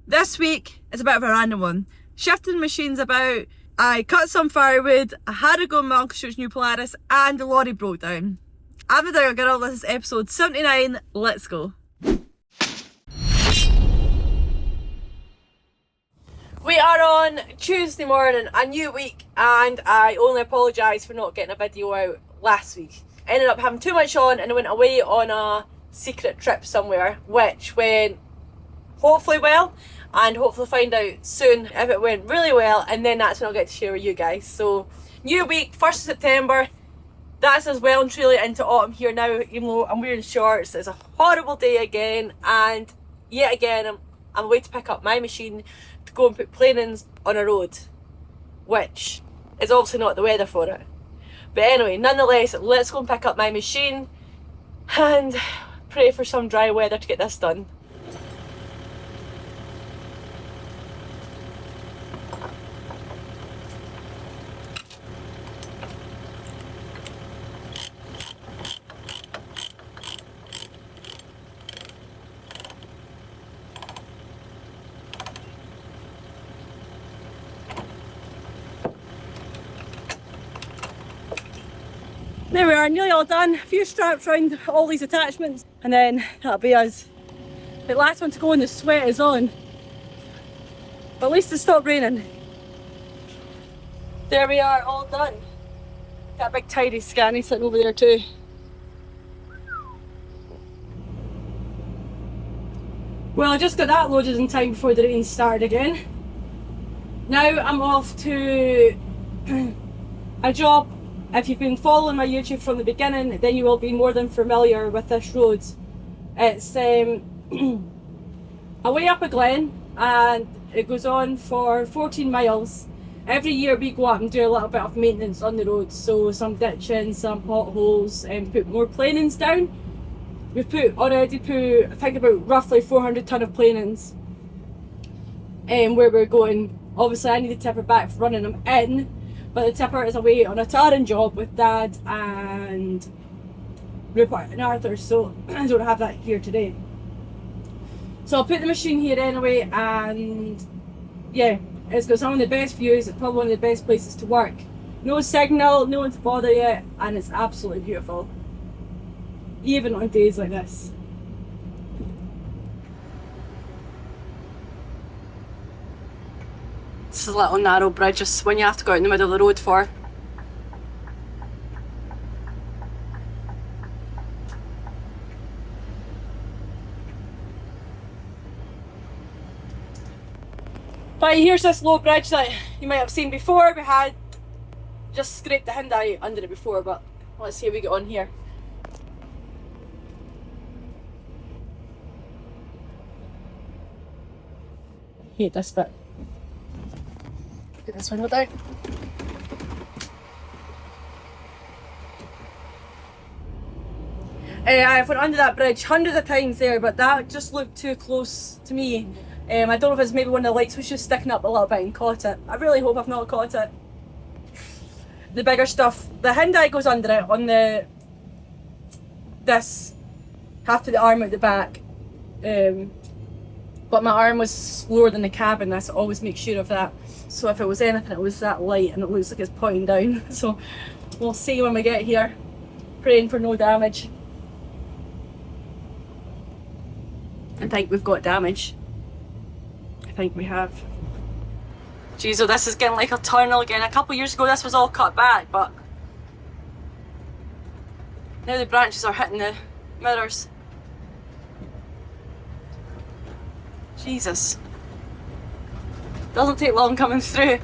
This week is a bit of a random one. Shifting machines about, I cut some firewood, I had to go in my Uncle Stuart's new Polaris, and the lorry broke down. I'm the Digger Girl, this is episode 79, let's go. We are on Tuesday morning, a new week, and I only apologise for not getting a video out last week. I ended up having too much on and I went away on a secret trip somewhere, which went hopefully well, and hopefully find out soon if it went really well, and then that's when I'll get to share with you guys. So new week, 1st of September, that's as well and truly into autumn here now, even though I'm wearing shorts. It's a horrible day again, and yet again I'm away to pick up my machine to go and put planings on a road, which is obviously not the weather for it. But anyway, nonetheless, let's go and pick up my machine and pray for some dry weather to get this done. There we are, nearly all done. A few straps around all these attachments, and then that'll be us. The last one to go and the sweat is on. But at least it stopped raining. There we are, all done. Got a big tidy scanny sitting over there too. Well, I just got that loaded in time before the rain started again. Now I'm off to a job. If you've been following my YouTube from the beginning, then you will be more than familiar with this road. It's away up a glen, and it goes on for 14 miles. Every year we go up and do a little bit of maintenance on the road, so some ditching, some potholes, and put more planings down. We've already put I think about roughly 400 tonne of planings where we're going. Obviously I need to tip her back for running them in, but the tipper is away on a tarring job with Dad and Rupert and Arthur, so I don't have that here today. So I'll put the machine here anyway, and yeah, it's got some of the best views. It's probably one of the best places to work. No signal, no one to bother you, and it's absolutely beautiful, even on days like this. This is a little narrow bridge, just one you have to go out in the middle of the road for. But here's this low bridge that you might have seen before. We had just scraped the Hyundai under it before, but let's see how we get on here. Hate this bit. Get this window down. I've went under that bridge hundreds of times there, but that just looked too close to me. I don't know if it's maybe one of the lights was just sticking up a little bit and caught it. I really hope I've not caught it. The bigger stuff, the Hyundai goes under it on this half of the arm at the back. But my arm was lower than the cabin. I always make sure of that. So if it was anything, it was that light, and it looks like it's pointing down. So we'll see when we get here. Praying for no damage. I think we've got damage. I think we have. Jeez, oh, this is getting like a tunnel again. A couple of years ago this was all cut back, but now the branches are hitting the mirrors. Jesus. Doesn't take long coming through.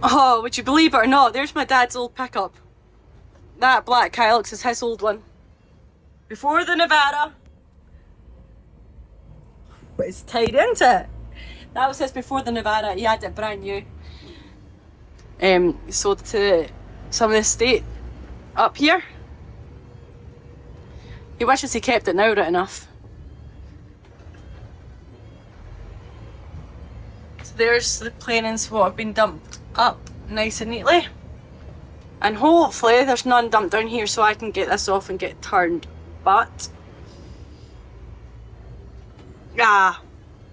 Oh, would you believe it or not, there's my dad's old pickup. That black Hilux is his old one. Before the Nevada. But it's tied into it. That was his before the Nevada. He had it brand new. Sold to some of the estate up here. He wishes he kept it now right enough. So there's the planings what have been dumped up nice and neatly. And hopefully there's none dumped down here so I can get this off and get turned but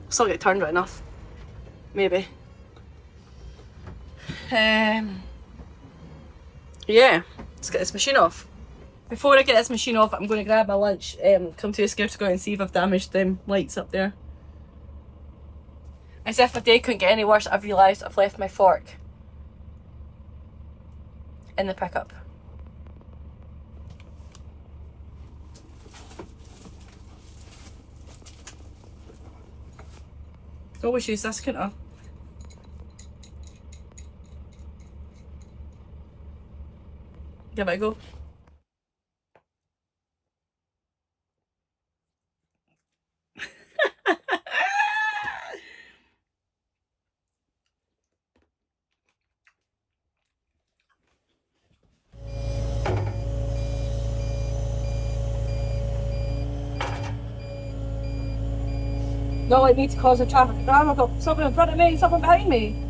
still get turned right enough. Maybe. Yeah, let's get this machine off. Before I get this machine off, I'm going to grab my lunch. Come to a scare to go and see if I've damaged them lights up there. As if my day couldn't get any worse, I've realised I've left my fork in the pickup. Always use this, couldn't I? Give it a go. Not like me to cause a traffic jam. I've got someone in front of me, someone behind me.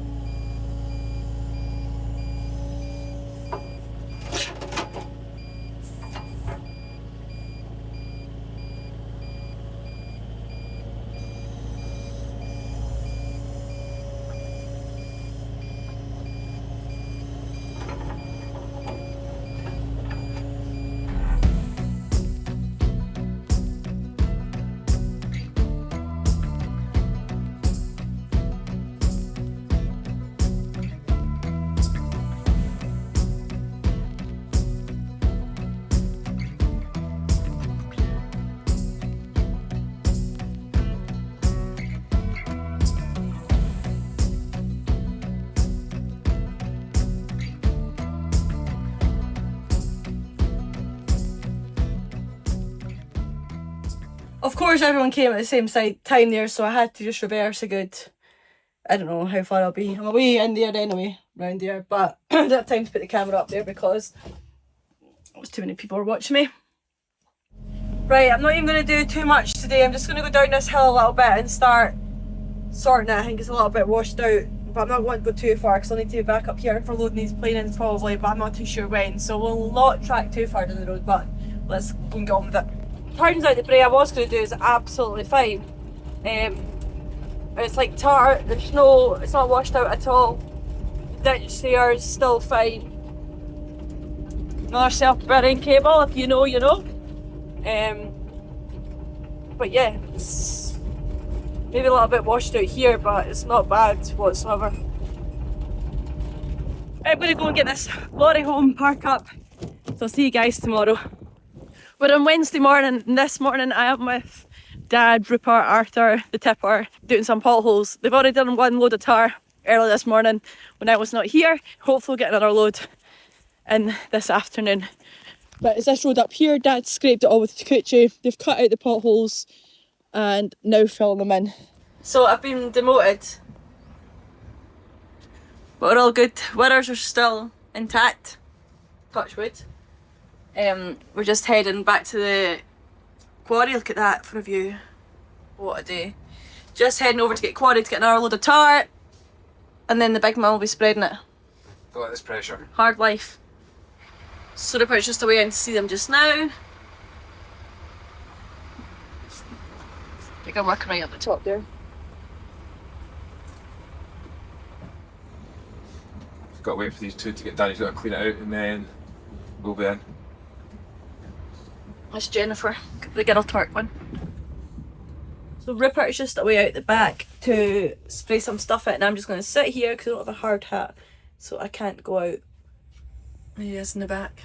Of course everyone came at the same time there, so I had to just reverse a good, I don't know how far I'll be. I'm away in there anyway, round there, but I didn't have time to put the camera up there because there was too many people were watching me. Right, I'm not even going to do too much today. I'm just going to go down this hill a little bit and start sorting it. I think it's a little bit washed out, but I'm not going to go too far because I'll need to be back up here for loading these planings probably, but I'm not too sure when, so we'll not track too far down the road, but let's go and get on with it. Turns out the bray I was going to do is absolutely fine. It's like tar, there's no, it's not washed out at all. The ditch there is still fine. Another self-bearing cable, if you know, you know. But yeah, it's maybe a little bit washed out here, but it's not bad whatsoever. I'm going to go and get this lorry home, park up, so I'll see you guys tomorrow. We're on Wednesday morning, and this morning I am with Dad, Rupert, Arthur, the tipper, doing some potholes. They've already done one load of tar early this morning when I was not here. Hopefully we'll get another load in this afternoon. But it's this road up here, Dad scraped it all with the Takuchi. They've cut out the potholes and now filling them in. So I've been demoted, but we're all good. Withers are still intact, touch wood. We're just heading back to the quarry. Look at that for a view. What a day. Just heading over to get quarry to get another load of tar, and then the big man will be spreading it. Don't let this pressure. Hard life. So Rupert's just away and to see them just now. I think I'm working right up the top there. You've got to wait for these two to get done. You've got to clean it out and then we'll be in. That's Jennifer, the girl tart one. So Rupert's just away out the back to spray some stuff out, and I'm just going to sit here because I don't have a hard hat, so I can't go out. He is in the back.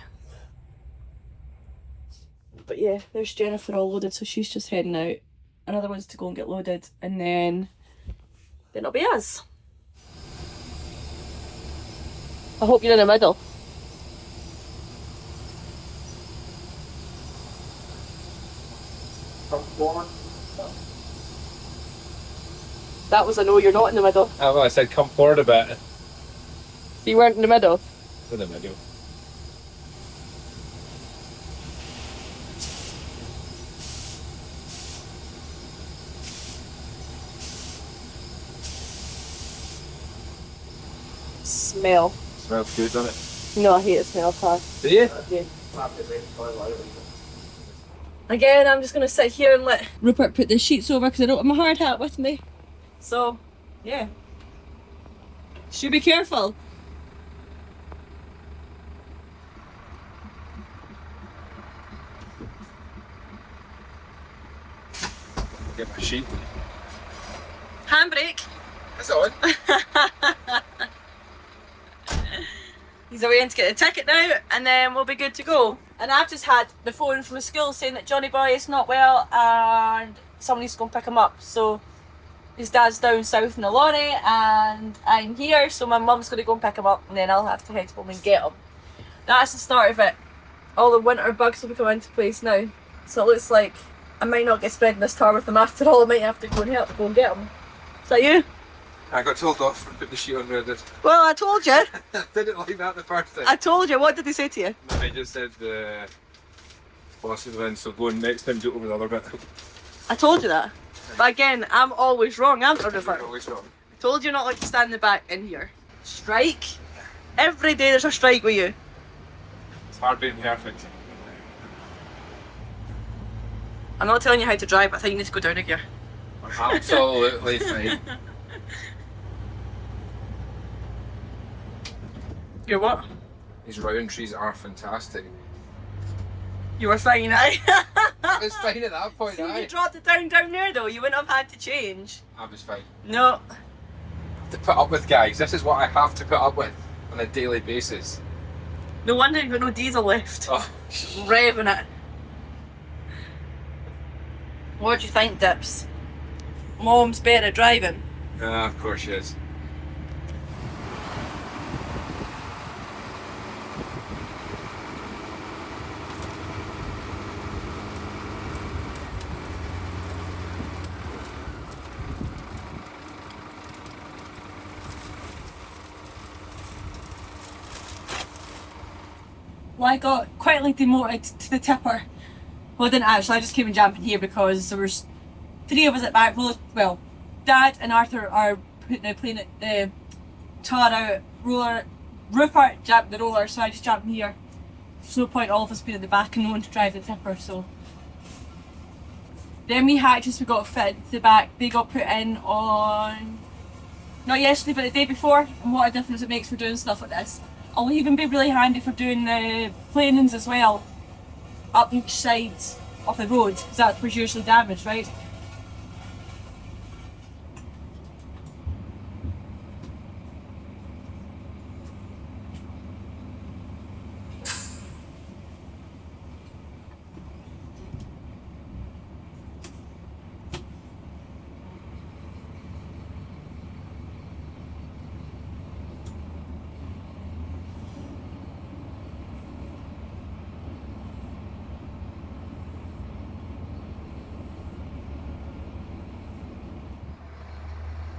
But yeah, there's Jennifer all loaded, so she's just heading out. Another one's to go and get loaded, and then it'll be us. I hope you're in the middle. That was a no, you're not in the middle. Oh, well, I said come forward a bit. So you weren't in the middle? In the middle. Smell. Smells good, doesn't it? No, I hate the smell of tar. Do you? Yeah. Again, I'm just going to sit here and let Rupert put the sheets over because I don't have my hard hat with me. So, yeah. Should be careful. Get my sheet. Handbrake. That's on. He's away to get the ticket now, and then we'll be good to go. And I've just had the phone from the school saying that Johnny Boy is not well and somebody's going to pick him up. So his dad's down south in the lorry and I'm here, so my mum's going to go and pick him up and then I'll have to head home and get him. That's the start of it. All the winter bugs will be coming into place now. So it looks like I might not get spreading this tar with them after all. I might have to go and help go and get him. Is that you? I got told off and put the sheet on where I did. Well, I told you. I didn't like that the first time. I told you. What did he say to you? I just said the boss is in, so go and next time do it over the other bit. I told you that. But again, I'm always wrong, aren't I, Rupert? You're always wrong. Told you not like to stand in the back in here. Strike? Every day there's a strike with you. It's hard being perfect. I'm not telling you how to drive, but I think you need to go down a gear. Absolutely fine. You're what? These round trees are fantastic. You were fine, aye? I was fine at that point, See, if aye. you dropped it down there though, you wouldn't have had to change. I was fine. No. To put up with, guys, this is what I have to put up with on a daily basis. No wonder you've got no diesel left. Oh. Revving it. What do you think, Dips? Mom's better at driving. Yeah, of course she is. Well, I got quietly demoted to the tipper. Well, I didn't actually, I just came and jumped in here because there was 3 of us at back. Well, Dad and Arthur are playing the tar out, roller. Rupert jumped the roller, so I just jumped in here. There's no point all of us being at the back and no one to drive the tipper, so. Then we hatches we got fitted to the back, they got put in on, not yesterday but the day before, and what a difference it makes for doing stuff like this. It'll even be really handy for doing the planings as well, up each side of the road, because that was usually damaged, right?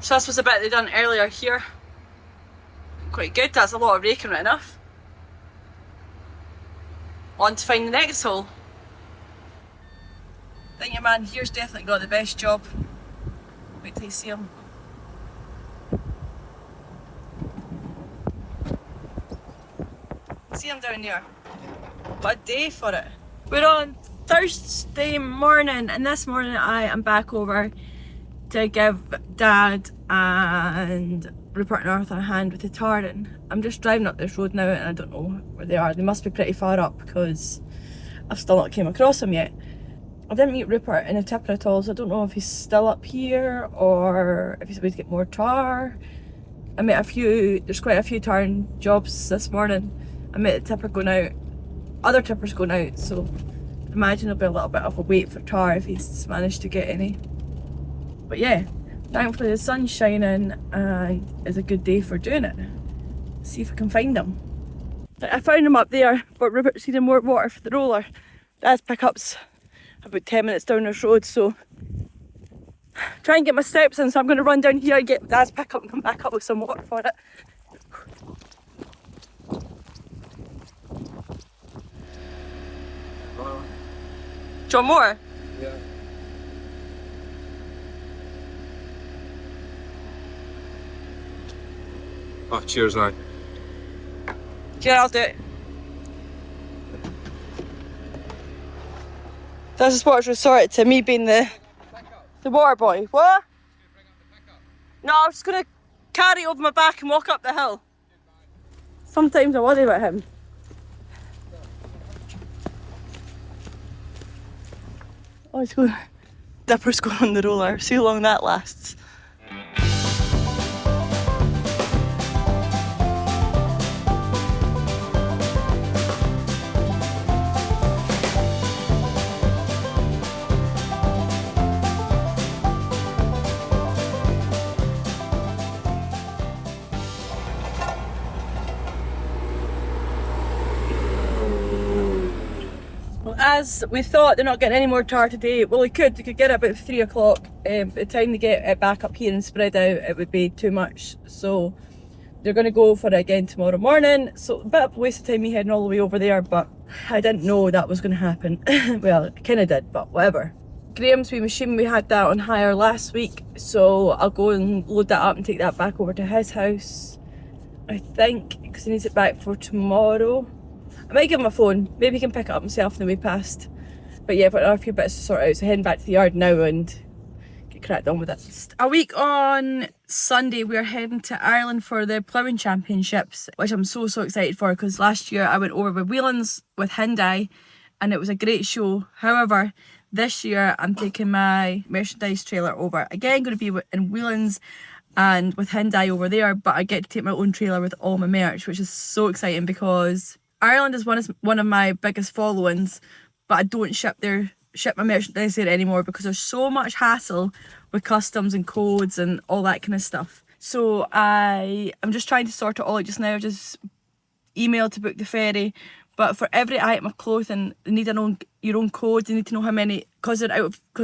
So this was the bit they done earlier here. Quite good, that's a lot of raking right enough. On to find the next hole. I think your man here's definitely got the best job. Wait till you see him. See him down there. What a day for it. We're on Thursday morning, and this morning I am back over to give Dad and Rupert and Arthur a hand with the tarring. I'm just driving up this road now and I don't know where they are. They must be pretty far up because I've still not came across them yet. I didn't meet Rupert in the tipper at all, so I don't know if he's still up here or if he's about to get more tar. I met there's quite a few tarring jobs this morning. I met the tipper going out, other tippers going out, so I imagine it'll be a little bit of a wait for tar if he's managed to get any. But yeah, thankfully the sun's shining and it's a good day for doing it. See if I can find them. I found them up there, but Rupert's needing more water for the roller. Dad's pickup's about 10 minutes down this road, so try and get my steps in, so I'm going to run down here and get Dad's pickup and come back up with some water for it. Do you want more? Yeah. Oh, cheers, aye. Yeah, I'll do it. That's a sports resort to me being the water boy. What? No, I'm just gonna carry it over my back and walk up the hill. Sometimes I worry about him. Oh, he's going. Dipper's going on the roller. See how long that lasts. As we thought, they're not getting any more tar today. Well, they could get it about 3 o'clock. By the time they get it back up here and spread out, it would be too much. So they're going to go for it again tomorrow morning. So a bit of a waste of time me heading all the way over there, but I didn't know that was going to happen. Well, I kind of did, but whatever. Graham's wee machine, we had that on hire last week, so I'll go and load that up and take that back over to his house, I think, because he needs it back for tomorrow. I might give him a phone, maybe he can pick it up himself on the way past. But yeah, I've got a few bits to sort out, so heading back to the yard now and get cracked on with it. A week on Sunday, we're heading to Ireland for the ploughing championships, which I'm so excited for, because last year I went over with Whelan's with Hyundai and it was a great show. However, this year I'm taking my merchandise trailer over. Again, going to be in Whelan's and with Hyundai over there, but I get to take my own trailer with all my merch, which is so exciting because Ireland is one of my biggest followings, but I don't ship my merchandise there anymore because there's so much hassle with customs and codes and all that kind of stuff. So I'm just trying to sort it all out just now. I just emailed to book the ferry, but for every item of clothing, they need your own code. You need to know how many, because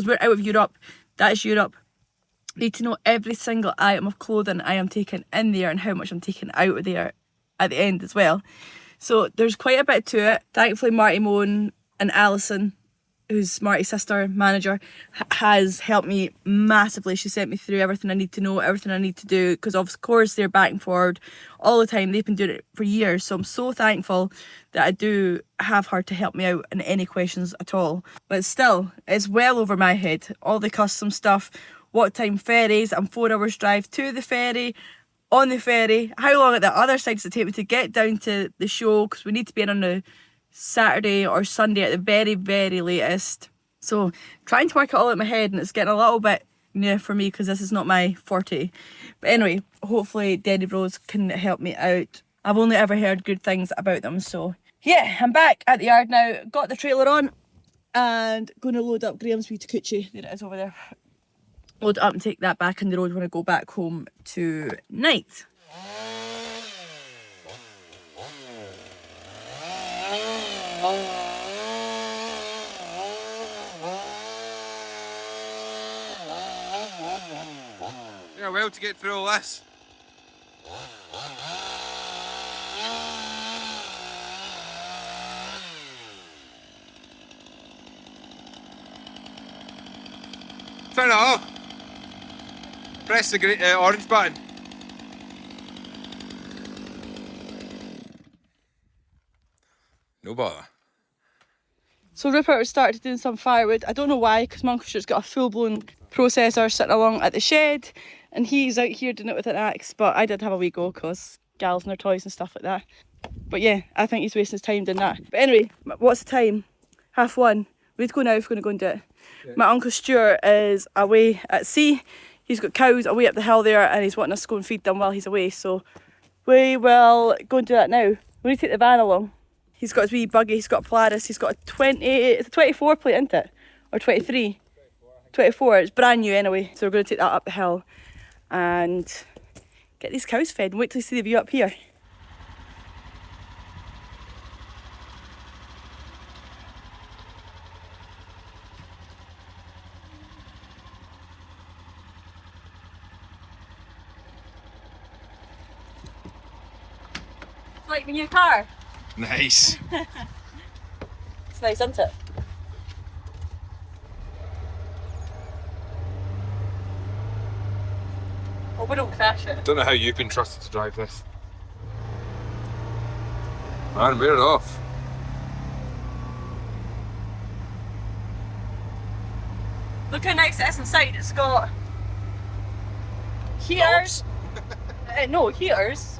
we're out of Europe. That's Europe. You need to know every single item of clothing I am taking in there and how much I'm taking out of there at the end as well. So there's quite a bit to it. Thankfully, Marty Moan and Alison, who's Marty's sister manager, has helped me massively. She sent me through everything I need to know, everything I need to do, because of course they're back and forward all the time. They've been doing it for years, so I'm so thankful that I do have her to help me out in any questions at all. But still, it's well over my head. All the custom stuff, what time ferries, I'm 4 hours drive to the ferry, on the ferry, how long at the other side does it take me to get down to the show, because we need to be in on a Saturday or Sunday at the very latest. So trying to work it all out in my head, and it's getting a little bit new for me because this is not my forte. But anyway, hopefully Denny Bros can help me out. I've only ever heard good things about them, so yeah, I'm back at the yard now, got the trailer on and going to load up Graham's wee Takuchi. There it is over there. Load it up and take that back on the road when I go back home tonight. Yeah, well, to get through all this. Turn it off. Press the orange button. No bother. So Rupert started doing some firewood. I don't know why, because my Uncle Stuart's got a full-blown processor sitting along at the shed, and he's out here doing it with an axe, but I did have a wee go because gals and their toys and stuff like that. But yeah, I think he's wasting his time doing that. But anyway, what's the time? 1:30. We need to go now if we're going to go and do it. Yeah. My Uncle Stuart is away at sea. He's got cows away up the hill there, and he's wanting us to go and feed them while he's away. So we will go and do that now. We need to take the van along. He's got his wee buggy, he's got a Polaris, he's got it's a 24 plate, isn't it? Or 23? 24, it's brand new anyway. So we're going to take that up the hill and get these cows fed and wait till you see the view up here. Like my new car? Nice. It's nice, isn't it? Oh, we don't crash it. Don't know how you've been trusted to drive this. Man, wear it off. Look how nice it is inside. It's got heaters. No, heaters.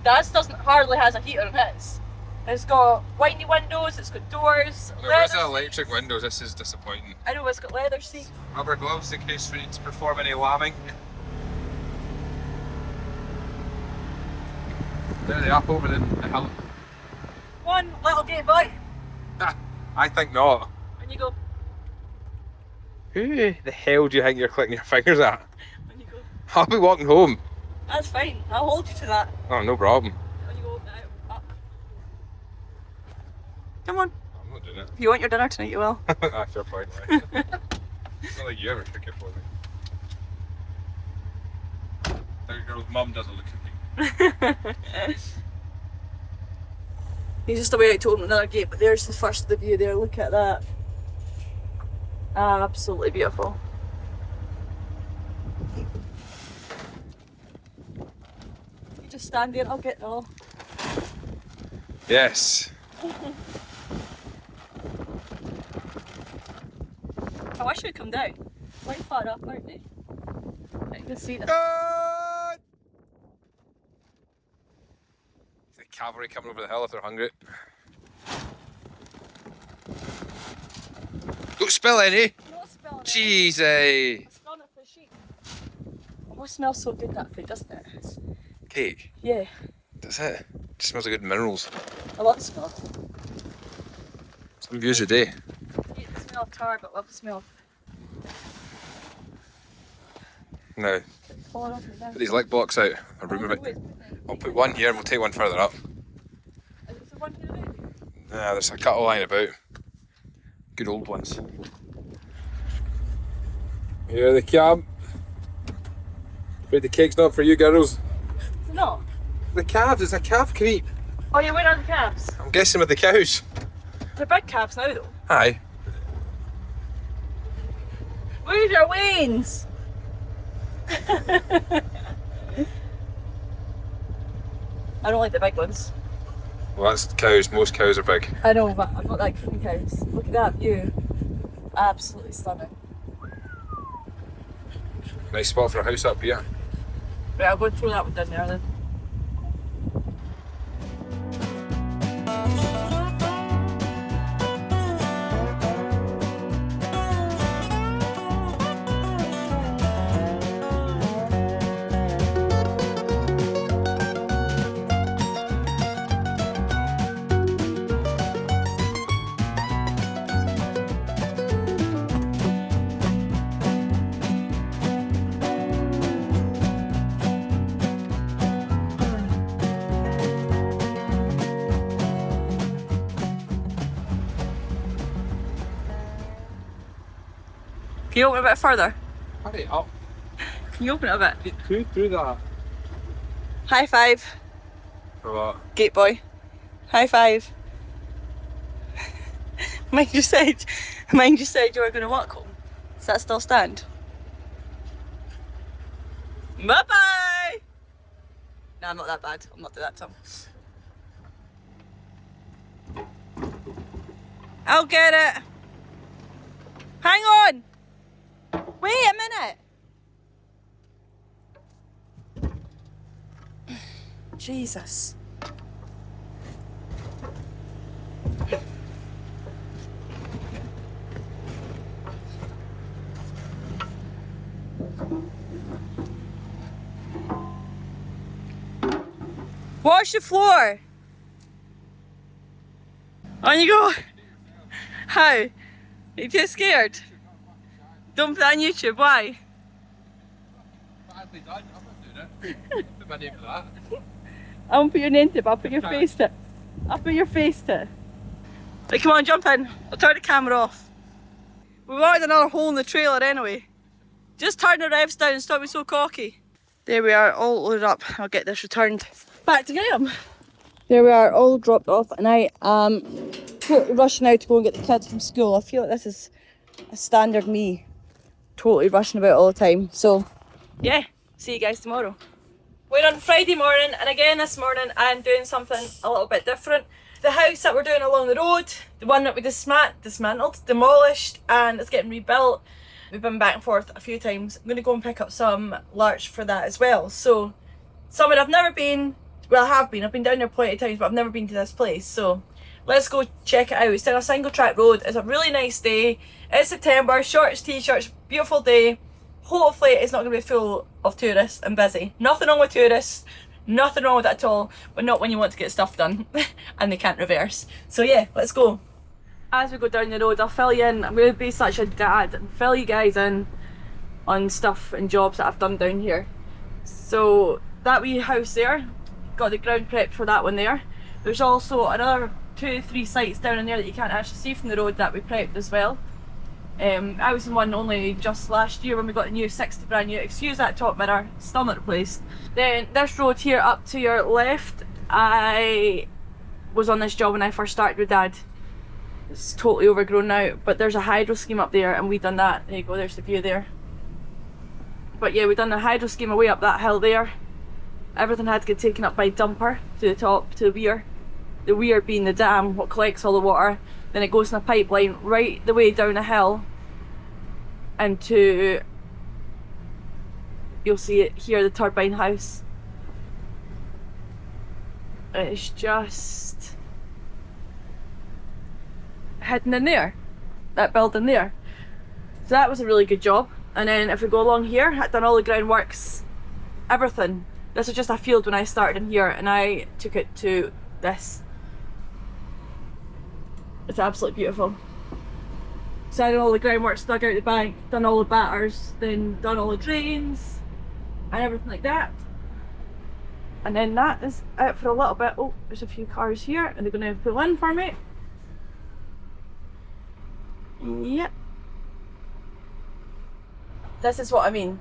Dad's doesn't hardly has a heater in his. It's got windy windows, it's got doors. Where's the electric windows? This is disappointing. I know, it's got leather seats. Rubber gloves in case we need to perform any lambing. There they are over the hill. One little gate boy. I think not. And you go. Who the hell do you think you're clicking your fingers at? And you go. I'll be walking home. That's fine. I'll hold you to that. Oh, no problem. And you go up. Come on. I'm not doing it. If you want your dinner tonight, you will. Ah, fair point. Right? It's not like you ever cook it for me. That girl's mum doesn't look cooking. He's just away to open another gate, but there's the first of the view there. Look at that. Absolutely beautiful. You just stand there and I'll get it all. Yes. I wish we'd come down. Quite far up, aren't they? I can see them. The cavalry coming over the hill if they're hungry. Don't spill any. Not smelling it. Jeez, It's gone up for the sheep. Oh, it smells so good, that food, doesn't it? Cake. Yeah, That's it. Just smells like good minerals. I love the smell. Some views a day. I hate the smell of tar, but love the smell of Now, falling off and down. put these light blocks out. I'll remove it. I'll put one here and we'll take one further up. Is there one here already? Nah, there's a couple lying about. Good old ones. Here they come. Afraid the cake's not for you girls. Is it not? The calves, it's a calf creep. Oh, yeah, where are the calves? I'm guessing with the cows. They're big calves now, though. Aye. Where's your wains? I don't like the big ones. Well, that's cows. Most cows are big. I know, but I'm not that keen cows. Look at that view. Absolutely stunning. Nice spot for a house up here. Right, I'll go and throw that one down there then. Can you open it a bit further? Hurry up. Can you open it a bit? Get through that. High five, For what? gate boy. High five. Mine just said you were going to walk home. Does that still stand? Bye bye. No, I'm not that bad. I'm not doing that, Tom. I'll get it. Hang on. Wait a minute. Jesus. Wash the floor. On you go. How? Are you too scared? Don't put that on YouTube, why? Badly done. I'm not doing it. Put my name to that. I won't put your name to it, but I'll put your face to it. I'll put your face to it. Right, come on, jump in. I'll turn the camera off. We wanted another hole in the trailer anyway. Just turn the revs down and stop being so cocky. There we are, all loaded up. I'll get this returned. Back to Graham. There we are, all dropped off, and I am totally rushing out to go and get the kids from school. I feel like this is a standard me. Totally rushing about all the time. So, yeah, see you guys tomorrow. We're on Friday morning, and again this morning I'm doing something a little bit different. The house that we're doing along the road, the one that we dismantled, demolished, and it's getting rebuilt. we've been back and forth a few times. I'm going to go and pick up some larch for that as well. So somewhere I've never been, well, I've been down there plenty of times, but I've never been to this place. So let's go check it out. It's down a single track road. It's a really nice day. It's September, shorts, t-shirts, beautiful day. Hopefully it's not going to be full of tourists and busy. Nothing wrong with tourists, nothing wrong with it at all, but not when you want to get stuff done and they can't reverse. So yeah, let's go. As we go down the road, I'll fill you in. I'm going to be such a dad and fill you guys in on stuff and jobs that I've done down here. So that wee house there, got the ground prepped for that one there. There's also another 2-3 sites down in there that you can't actually see from the road that we prepped as well. I was in one only just last year when we got the new 60 brand new. Excuse that top mirror, still not replaced. Then this road here up to your left, I was on this job when I first started with Dad. It's totally overgrown now, but there's a hydro scheme up there and we done that. There you go, there's the view there. But yeah, we done the hydro scheme away up that hill there. Everything had to get taken up by dumper to the top, to the weir. The weir being the dam, what collects all the water. Then it goes in a pipeline right the way down a hill into, you'll see it here, the turbine house. It's just hidden in there, that building there. So that was a really good job. And then if we go along here, I'd done all the groundworks, everything. This was just a field when I started in here and I took it to this. It's absolutely beautiful. So I done all the groundworks, dug out the bank, done all the batters, then done all the drains and everything like that. And then that is it for a little bit. Oh, there's a few cars here and they're going to pull in for me. Yep. This is what I mean.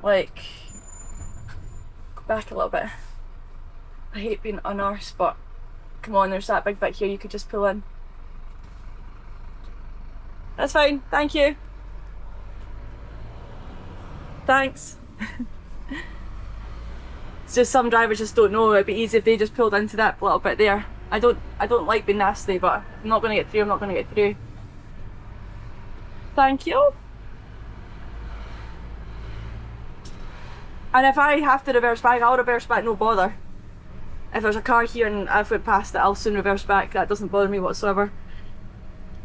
Like, go back a little bit. I hate being on arse, but come on, there's that big bit here you could just pull in. That's fine, thank you. Thanks. It's just some drivers just don't know. It'd be easy if they just pulled into that little bit there. I don't like being nasty, but if I'm not going to get through, I'm not going to get through. Thank you. And if I have to reverse back, I'll reverse back, no bother. If there's a car here and I've went past it, I'll soon reverse back. That doesn't bother me whatsoever.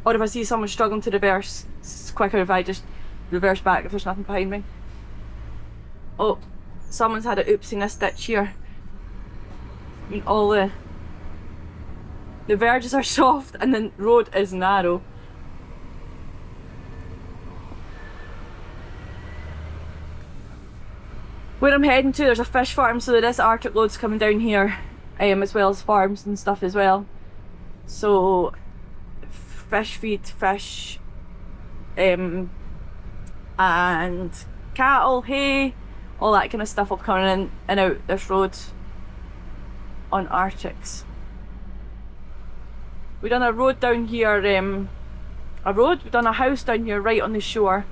Or if I see someone struggling to reverse, it's quicker if I just reverse back if there's nothing behind me. Oh, someone's had an oops in this ditch here. I mean, all the verges are soft and the road is narrow. Where I'm heading to, there's a fish farm, so there is Arctic loads coming down here, as well as farms and stuff as well. So fish feed, fish, and cattle, hay, all that kind of stuff will be coming in and out this road on Arctics. We done a road down here, we done a house down here right on the shore.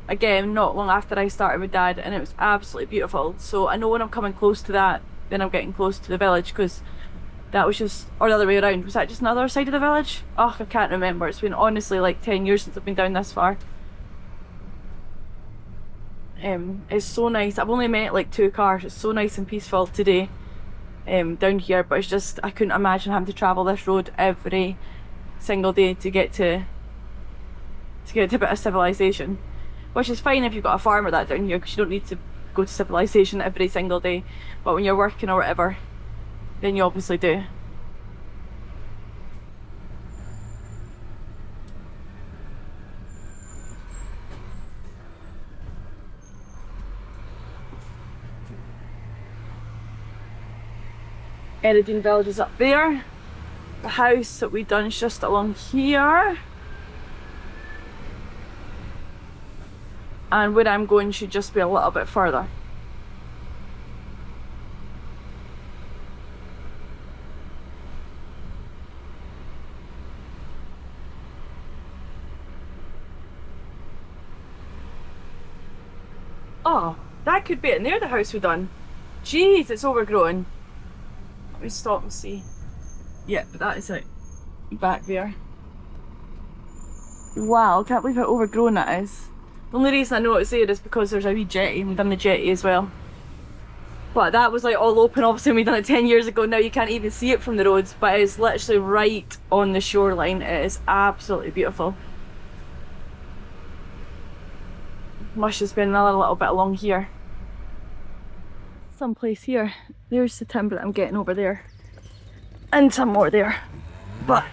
Again, not long after I started with Dad, and it was absolutely beautiful. So I know when I'm coming close to that, then I'm getting close to the village, because that was just, or the other way around, was that just another side of the village? Oh, I can't remember. It's been honestly like 10 years since I've been down this far. It's so nice. I've only met like 2 cars. It's so nice and peaceful today down here, but it's just, I couldn't imagine having to travel this road every single day to get to a bit of civilization. Which is fine if you've got a farm or that down here, because you don't need to go to civilization every single day. But when you're working or whatever, then you obviously do. Eridine Village is up there. The house that we done is just along here. And where I'm going should just be a little bit further. Oh, that could be it near the house we done. Jeez, it's overgrown. Let me stop and see. Yeah, but that is it back there. Wow, I can't believe how overgrown that is. The only reason I know it's there is because there's a wee jetty, and we've done the jetty as well. But that was like all open, obviously, we done it 10 years ago. Now you can't even see it from the roads, but it's literally right on the shoreline. It is absolutely beautiful. Must just been another little bit along here. Someplace here. There's the timber that I'm getting over there. And some more there. But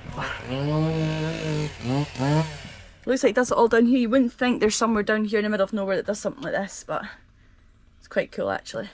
looks like it does it all down here. You wouldn't think there's somewhere down here in the middle of nowhere that does something like this, but it's quite cool actually.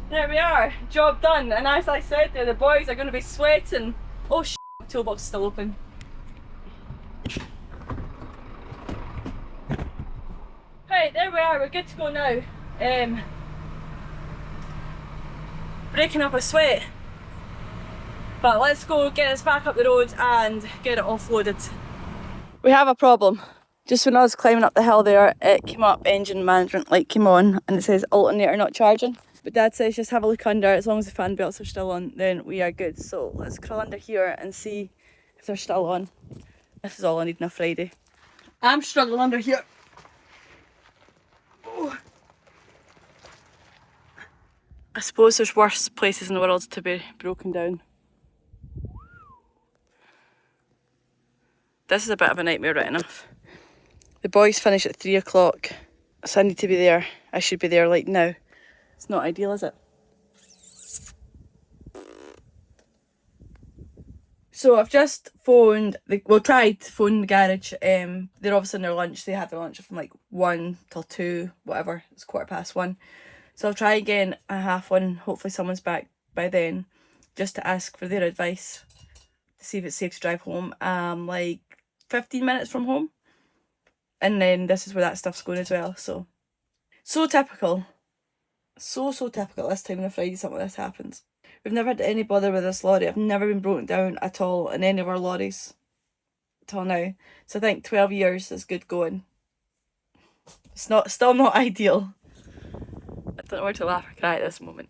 There we are, job done. And as I said there, the boys are going to be sweating. Oh shit, toolbox is still open. Right, there we are, we're good to go now. Breaking up a sweat. But let's go get this back up the road and get it offloaded. We have a problem. Just when I was climbing up the hill there, it came up, engine management light came on, and it says alternator not charging. But Dad says just have a look under, as long as the fan belts are still on, then we are good. So let's crawl under here and see if they're still on. This is all I need on a Friday. I'm struggling under here. Oh. I suppose there's worse places in the world to be broken down. This is a bit of a nightmare right enough. The boys finish at 3 o'clock, so I need to be there. I should be there like now. It's not ideal, is it? So I've just phoned, tried to phone the garage. They're obviously on their lunch. They have their lunch from like 1 till 2, whatever. It's 1:15. So I'll try again at 1:30. Hopefully someone's back by then, just to ask for their advice to see if it's safe to drive home. Like 15 minutes from home. And then this is where that stuff's going as well. So typical. So typical this time on a Friday something like this happens. We've never had any bother with this lorry. I've never been broken down at all in any of our lorries till now. So I think 12 years is good going. It's still not ideal. I don't know where to laugh or cry at this moment.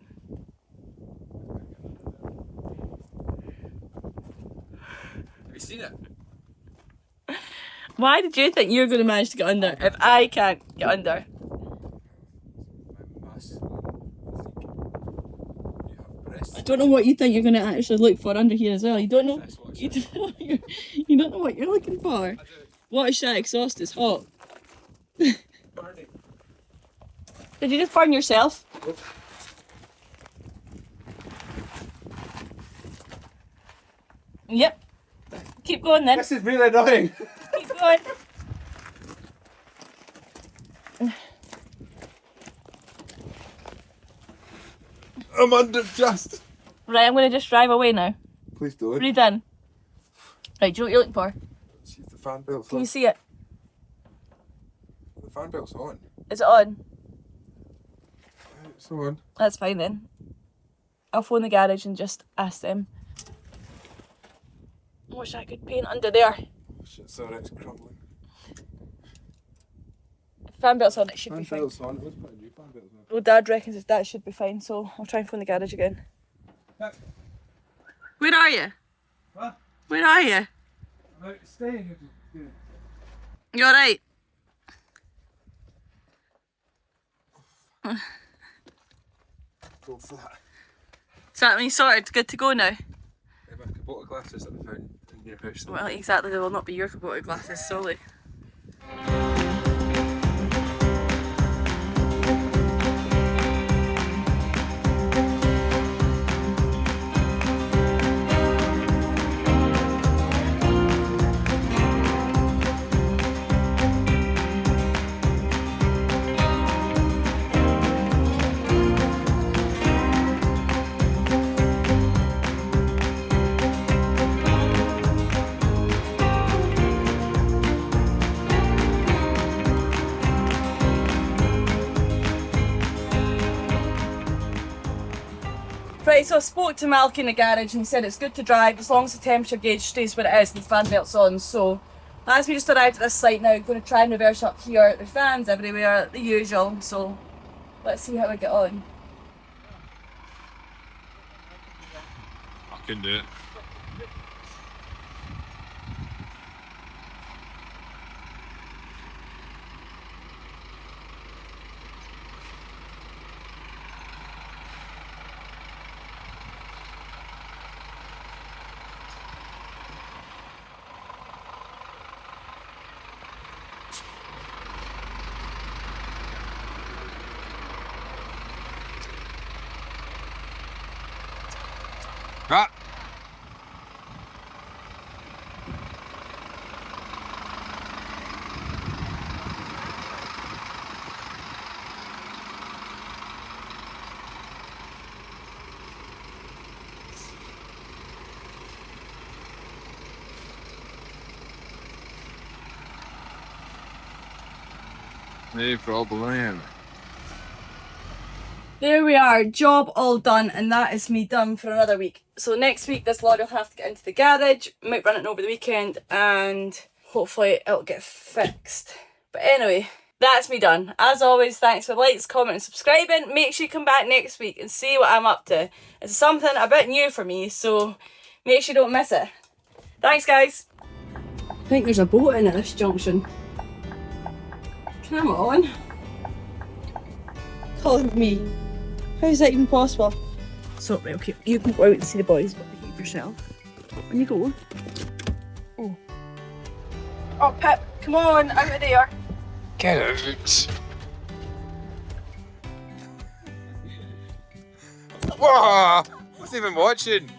Have you seen it? Why did you think you were going to manage to get under if I can't get under? I don't know what you think you're going to actually look for under here as well. You don't know. You don't know what you're looking for. Watch that exhaust is hot. Did you just burn yourself? Yep. Keep going then. This is really annoying. Keep going. I'm under just. Right, I'm going to just drive away now. Please don't. Really done. Right, do you know what you're looking for? See if the fan belt's Can on. you see it? The fan belt's on. Is it on? It's on. That's fine then. I'll phone the garage and just ask them. I wish I could paint under there. Shit, sorry, it's crumbling. Fan belt's on, it should be Fan fine. belt's on. What's put a new fan belt on? Well, Dad reckons that should be fine, so I'll try and phone the garage again. Where are you? What? Where are you? I'm out staying. You alright? Go for that. Is that when you sorted? Good to go now? Yeah, my Kubota glasses that we found in your house. Well, exactly, they will not be your Kubota glasses solely. Right, so I spoke to Malky in the garage and he said it's good to drive as long as the temperature gauge stays where it is and the fan belt's on. So as we just arrived at this site now, going to try and reverse up here. There's fans everywhere, the usual, so let's see how we get on. I can do it. Ah! No problem. There we are, job all done, and that is me done for another week. So next week this lorry will have to get into the garage, might run it over the weekend, and hopefully it'll get fixed. But anyway, that's me done. As always, thanks for likes, commenting and subscribing. Make sure you come back next week and see what I'm up to. It's something a bit new for me, so make sure you don't miss it. Thanks guys. I think there's a boat in at this junction. Come on. Calling me. How is that even possible? So, right, okay, you can go out and see the boys, but behave yourself. When you go. Oh. Oh, Pip, come on, out of there. Get out! Whoa! I wasn't even watching!